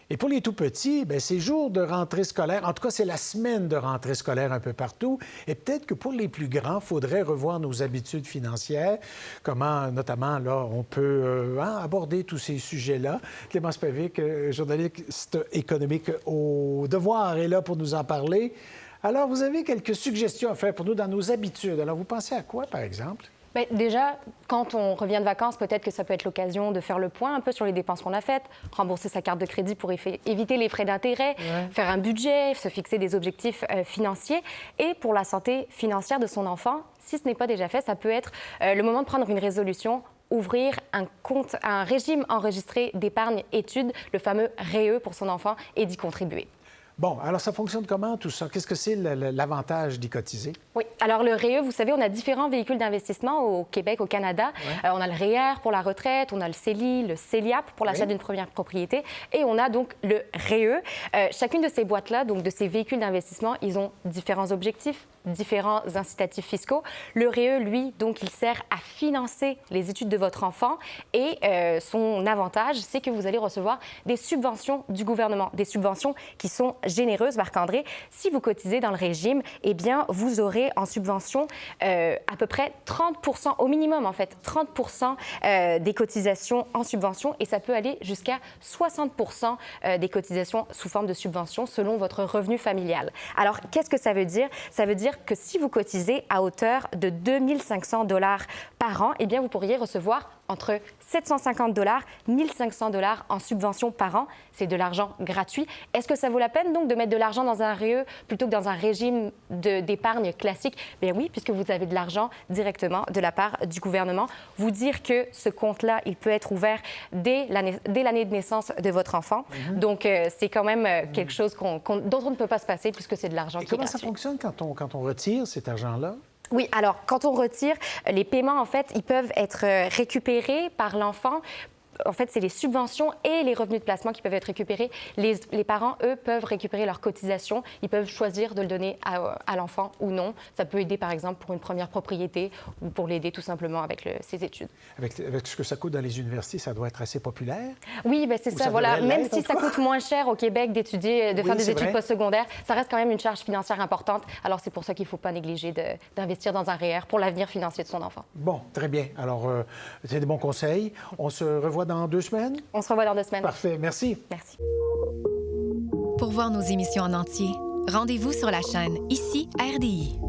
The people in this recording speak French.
Et pour les tout-petits, bien, ces jours de rentrée scolaire, en tout cas, c'est la semaine de rentrée scolaire un peu partout. Et peut-être que pour les plus grands, il faudrait revoir nos habitudes financières. Comment, notamment, là, on peut aborder tous ces sujets-là. Clémence Pevic, journaliste économique au Devoir, est là pour nous en parler. Alors, vous avez quelques suggestions à faire pour nous dans nos habitudes. Alors, vous pensez à quoi, par exemple? Bien, déjà, quand on revient de vacances, peut-être que ça peut être l'occasion de faire le point un peu sur les dépenses qu'on a faites, rembourser sa carte de crédit pour éviter les frais d'intérêt, faire un budget, se fixer des objectifs financiers. Et pour la santé financière de son enfant, si ce n'est pas déjà fait, ça peut être le moment de prendre une résolution, ouvrir un régime enregistré d'épargne études, le fameux REE pour son enfant, et d'y contribuer. Bon, alors ça fonctionne comment tout ça? Qu'est-ce que c'est l'avantage d'y cotiser? Oui, alors le REE, vous savez, on a différents véhicules d'investissement au Québec, au Canada. On a le REER pour la retraite, on a le CELI, le CELIAP pour l'achat d'une première propriété et on a donc le REE. Chacune de ces boîtes-là, donc de ces véhicules d'investissement, ils ont différents objectifs, différents incitatifs fiscaux. Le REE, lui, donc, il sert à financer les études de votre enfant et son avantage, c'est que vous allez recevoir des subventions du gouvernement, des subventions qui sont généreuses, Marc-André. Si vous cotisez dans le régime, eh bien, vous aurez en subvention à peu près 30 % au minimum, en fait, 30 % des cotisations en subvention et ça peut aller jusqu'à 60 % des cotisations sous forme de subvention selon votre revenu familial. Alors, qu'est-ce que ça veut dire? Ça veut dire que si vous cotisez à hauteur de 2 500 $ par an, eh bien, vous pourriez recevoir entre 750 $, 1 500 $ en subvention par an. C'est de l'argent gratuit. Est-ce que ça vaut la peine, donc, de mettre de l'argent dans un REE plutôt que dans un régime d'épargne classique? Bien oui, puisque vous avez de l'argent directement de la part du gouvernement. Vous dire que ce compte-là, il peut être ouvert dès l'année de naissance de votre enfant. Donc, c'est quand même quelque chose dont on ne peut pas se passer puisque c'est de l'argent qui est gratuit. Comment ça fonctionne quand on retire cet argent-là? Oui, alors quand on retire, les paiements, en fait, ils peuvent être récupérés par l'enfant. En fait, c'est les subventions et les revenus de placement qui peuvent être récupérés. Les parents, eux, peuvent récupérer leur cotisation. Ils peuvent choisir de le donner à l'enfant ou non. Ça peut aider, par exemple, pour une première propriété ou pour l'aider tout simplement avec ses études. Avec ce que ça coûte dans les universités, ça doit être assez populaire? Oui, bien c'est ça. Voilà. Même si ça coûte moins cher au Québec d'étudier, de faire des études postsecondaires, ça reste quand même une charge financière importante. Alors, c'est pour ça qu'il ne faut pas négliger d'investir dans un REER pour l'avenir financier de son enfant. Bon, très bien. Alors, c'est des bons conseils. On se revoit dans 2 semaines? On se revoit dans 2 semaines. Parfait. Merci. Merci. Pour voir nos émissions en entier, rendez-vous sur la chaîne Ici RDI.